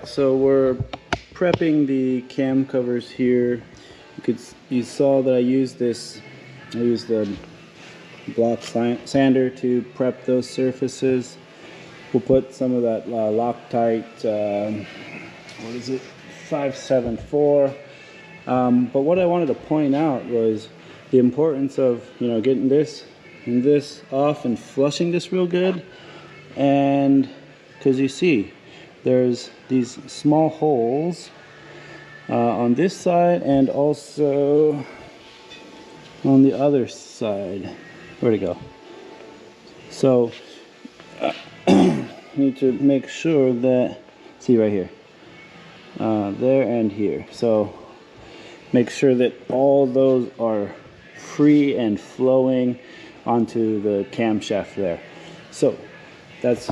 Alright, so we're prepping the cam covers here. You saw that I used the block sander to prep those surfaces. We'll put some of that loctite, what is it, 574. But what I wanted to point out was the importance of, getting this and this off and flushing this real good. And because you see, there's these small holes on this side and also on the other side. Where'd it go? So need to make sure that, see right here, there and here. So make sure that all those are free and flowing onto the camshaft there. So that's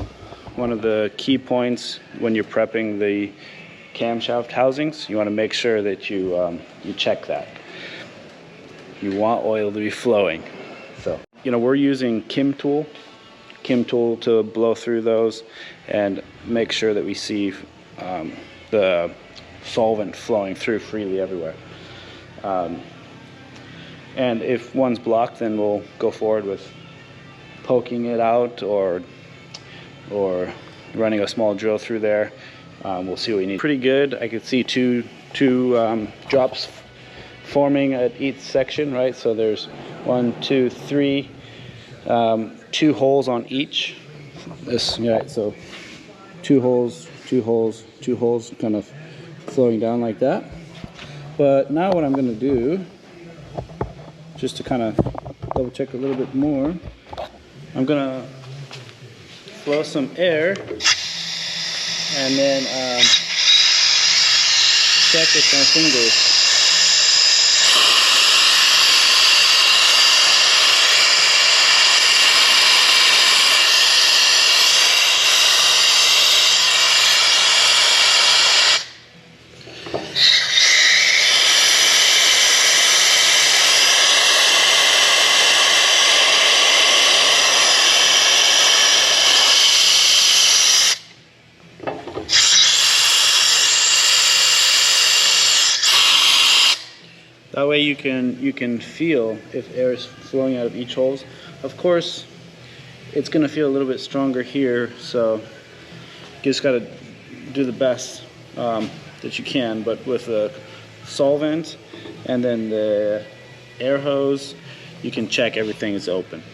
one of the key points when you're prepping the camshaft housings. You want to make sure that you check that. You want oil to be flowing. So, we're using Kim tool to blow through those and make sure that we see the solvent flowing through freely everywhere. And if one's blocked, then we'll go forward with poking it out or running a small drill through there. We'll see what we need. Pretty good. I could see two drops forming at each section, right? So there's 1, 2, 3, 2 holes on each. Right, so 2 holes, 2 holes, 2 holes, kind of flowing down like that. But now what I'm going to do, just to kind of double check a little bit more, I'm going to blow some air and then check with my fingers. That way you can feel if air is flowing out of each holes. Of course, it's going to feel a little bit stronger here, so you just got to do the best that you can. But with the solvent and then the air hose, you can check everything is open.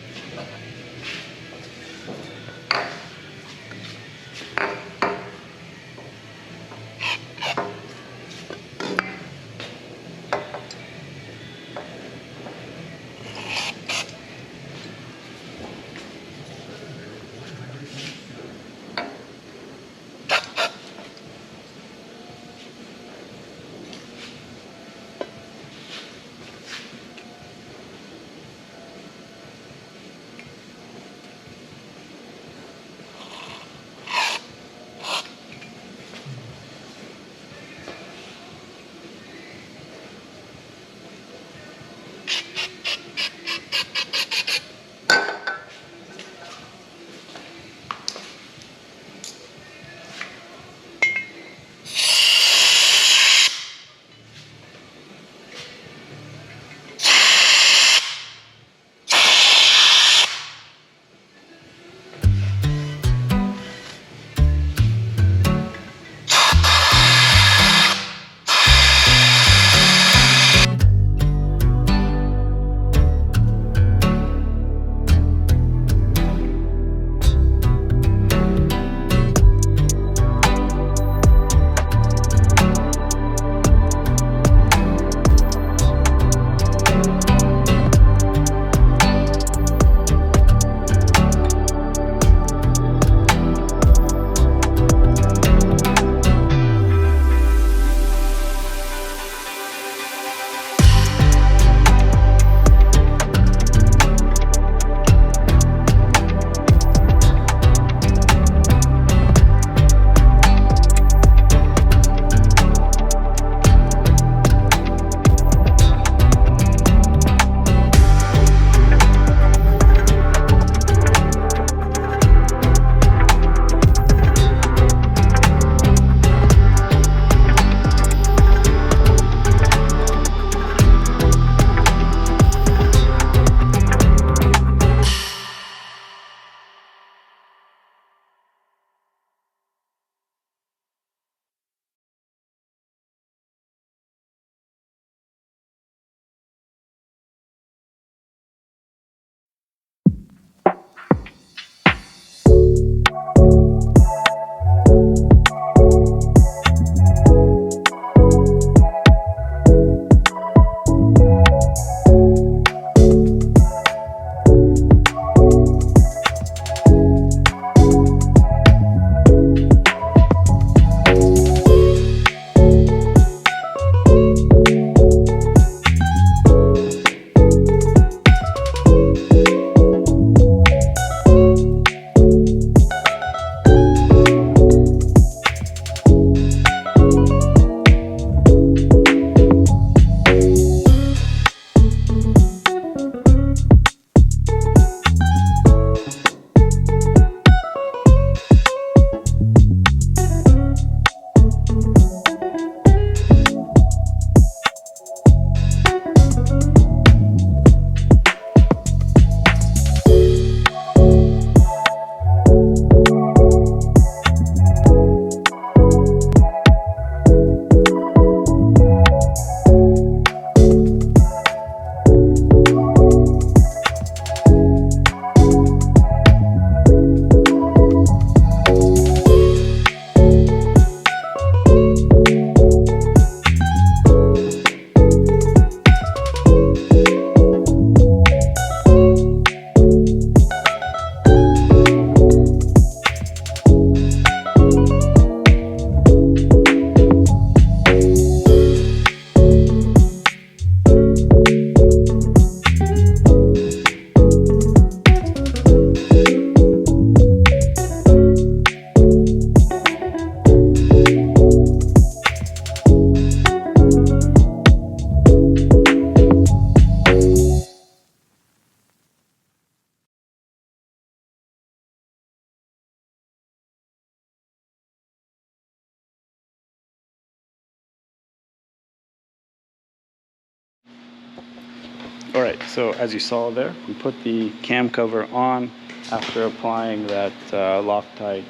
So as you saw there, we put the cam cover on after applying that Loctite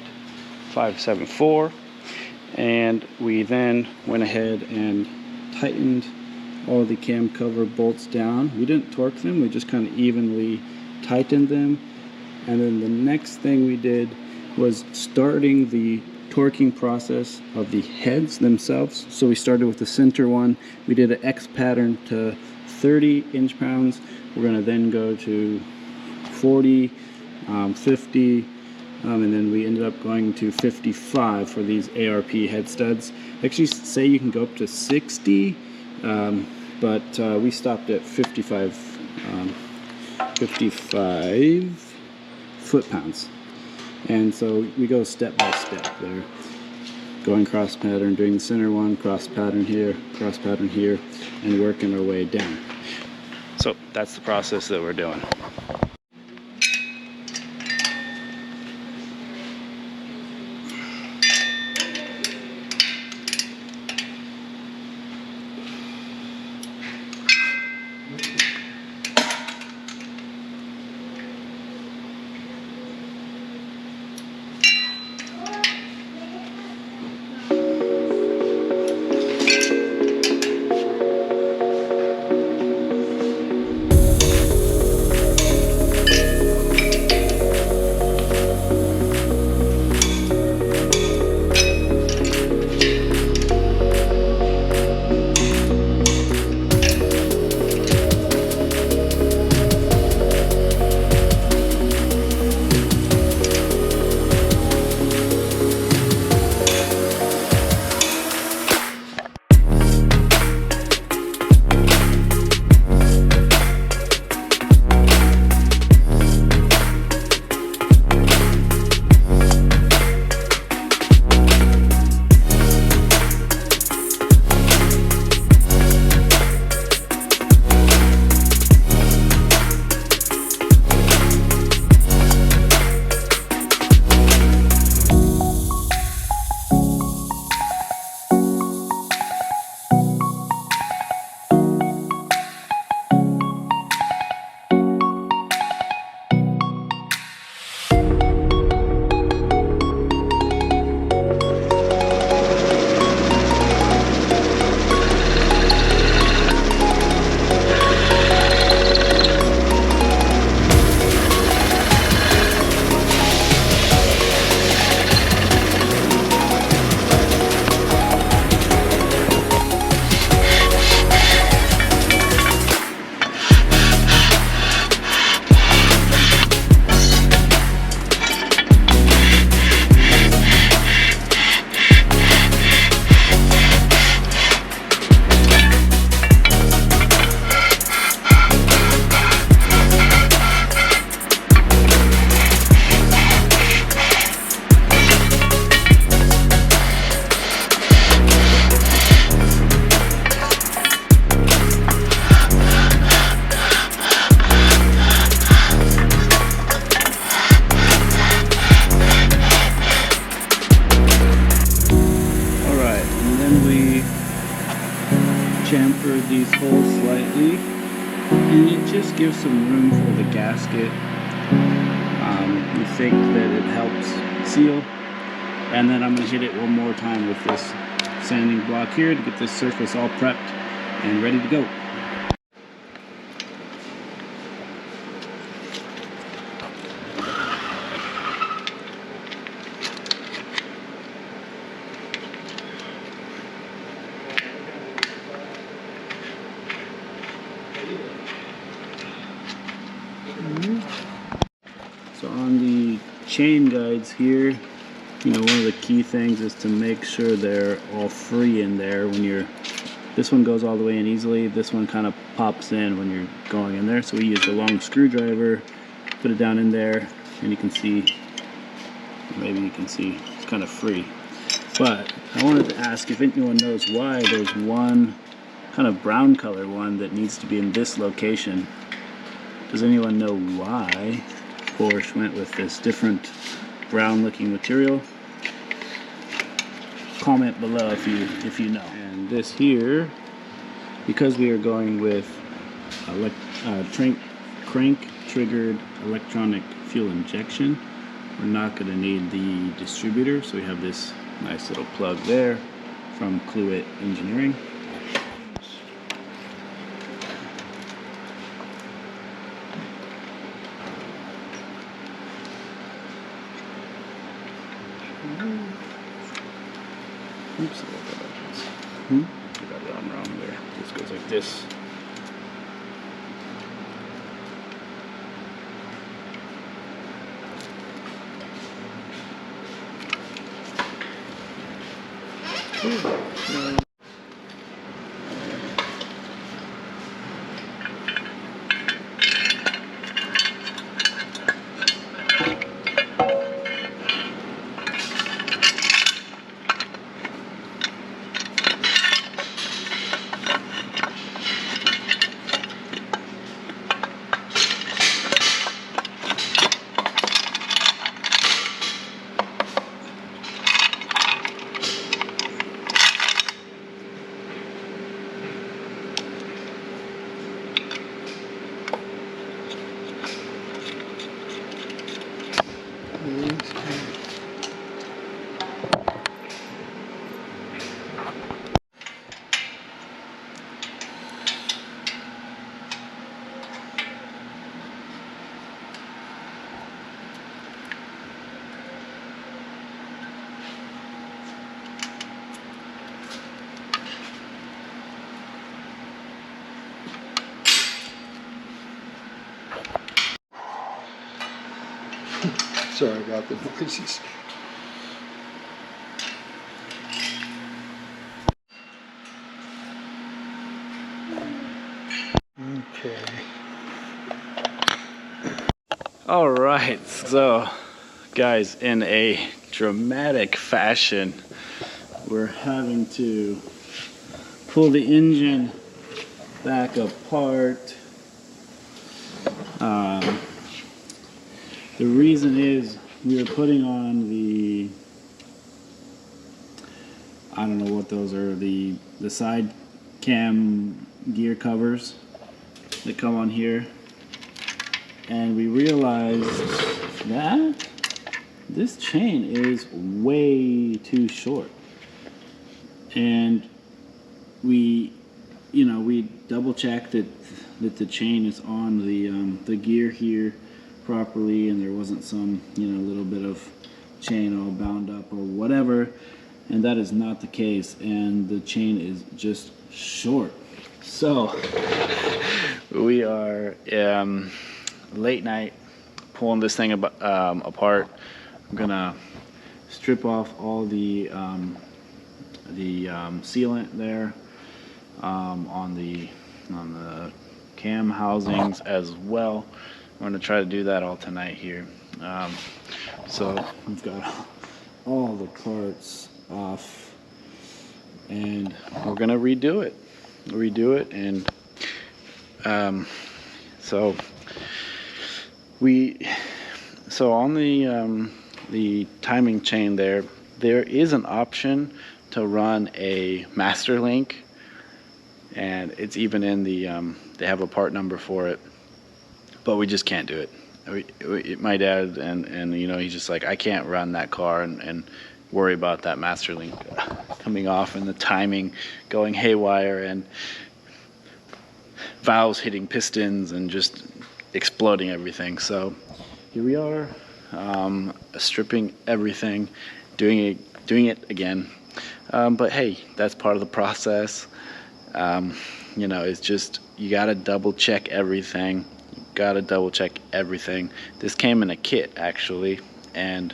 574, and we then went ahead and tightened all the cam cover bolts down. We didn't torque them, we just kind of evenly tightened them. And then the next thing we did was starting the torquing process of the heads themselves. So we started with the center one. We did an X pattern to 30 inch-pounds. We're going to then go to 40, 50, and then we ended up going to 55 for these ARP head studs. Actually say you can go up to 60, but we stopped at 55 foot-pounds. And so we go step by step there, going cross pattern, doing the center one, cross pattern here, and working our way down. So that's the process that we're doing. Chamfer these holes slightly, and it just gives some room for the gasket. We think that it helps seal, and then I'm going to hit it one more time with this sanding block here to get this surface all prepped and ready to go. So on the chain guides here, you know, one of the key things is to make sure they're all free in there when you're, this one goes all the way in easily, this one kind of pops in when you're going in there. So we use a long screwdriver, put it down in there, and you can see, maybe you can see, it's kind of free. But I wanted to ask if anyone knows why there's one kind of brown color one that needs to be in this location. Does anyone know why Porsche went with this different brown looking material? Comment below if you know. And this here, because we are going with crank triggered electronic fuel injection. We're not going to need the distributor, so we have this nice little plug there from Cluet Engineering. Oops, I got it on wrong there. This goes like this. Sorry about the noises. Okay. All right, so guys, in a dramatic fashion, we're having to pull the engine back apart. The reason is we were putting on the, I don't know what those are, the side cam gear covers that come on here, and we realized that this chain is way too short, and we double checked that the chain is on the gear here properly, and there wasn't some little bit of chain all bound up or whatever, and that is not the case, and the chain is just short. So we are late night pulling this thing apart. I'm gonna strip off all the sealant there on the cam housings as well. I'm gonna try to do that all tonight here. So we've got all the parts off, and we're gonna redo it, and so on the timing chain there is an option to run a master link, and it's even in the they have a part number for it, but we just can't do it. My dad and he's just like, I can't run that car and worry about that master link coming off and the timing going haywire and valves hitting pistons and just exploding everything. So here we are, stripping everything, doing it again. But hey, that's part of the process. It's just, you gotta double check everything. This came in a kit actually, and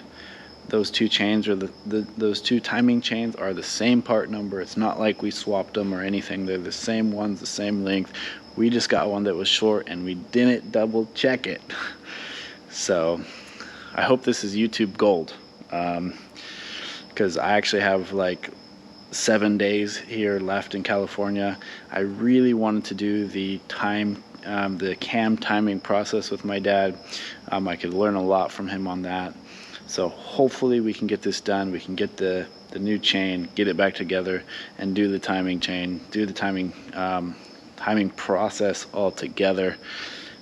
those two chains are those two timing chains are the same part number. It's not like we swapped them or anything. They're the same ones, the same length. We just got one that was short and we didn't double check it. So I hope this is YouTube gold, because I actually have like 7 days here left in California. I really wanted to do the cam timing process with my dad. I could learn a lot from him on that. So hopefully we can get this done. We can get the new chain, get it back together, and do the timing chain, do the timing timing process altogether.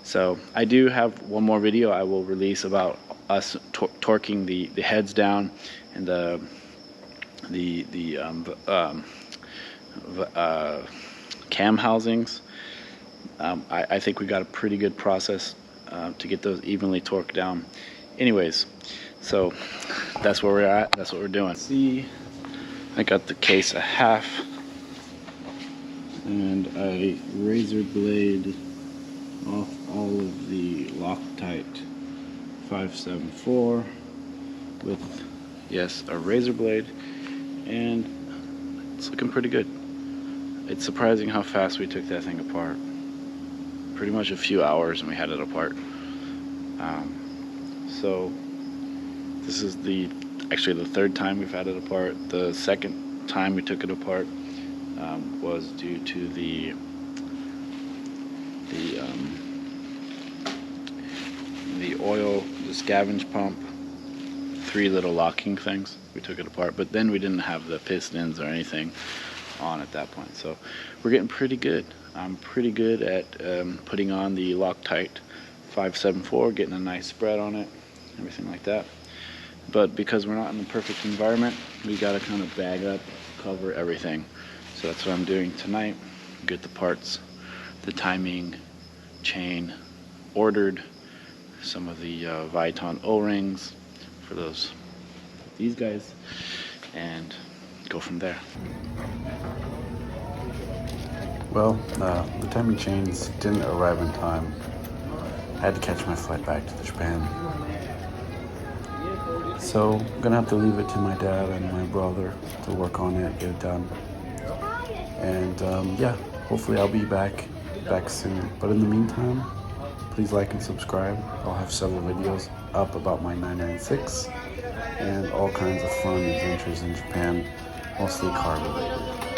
So I do have one more video I will release about us torquing the heads down and the cam housings. I think we got a pretty good process to get those evenly torqued down. Anyways, so that's where we're at. That's what we're doing. See, I got the case a half, and I razor blade off all of the Loctite 574 with, yes, a razor blade, and it's looking pretty good. It's surprising how fast we took that thing apart. Pretty much a few hours and we had it apart. So this is actually the third time we've had it apart. The second time we took it apart was due to the oil, the scavenge pump, 3 little locking things. We took it apart, but then we didn't have the pistons or anything on at that point. So we're getting pretty good. I'm pretty good at putting on the Loctite 574, getting a nice spread on it, everything like that. But because we're not in the perfect environment, we gotta kind of bag up, cover everything. So that's what I'm doing tonight. Get the parts, the timing, chain ordered, some of the Viton O-rings for these guys, and go from there. Well, the timing chains didn't arrive in time. I had to catch my flight back to Japan. So I'm gonna have to leave it to my dad and my brother to work on it, get it done. And yeah, hopefully I'll be back soon. But in the meantime, please like and subscribe. I'll have several videos up about my 996 and all kinds of fun adventures in Japan, mostly car related.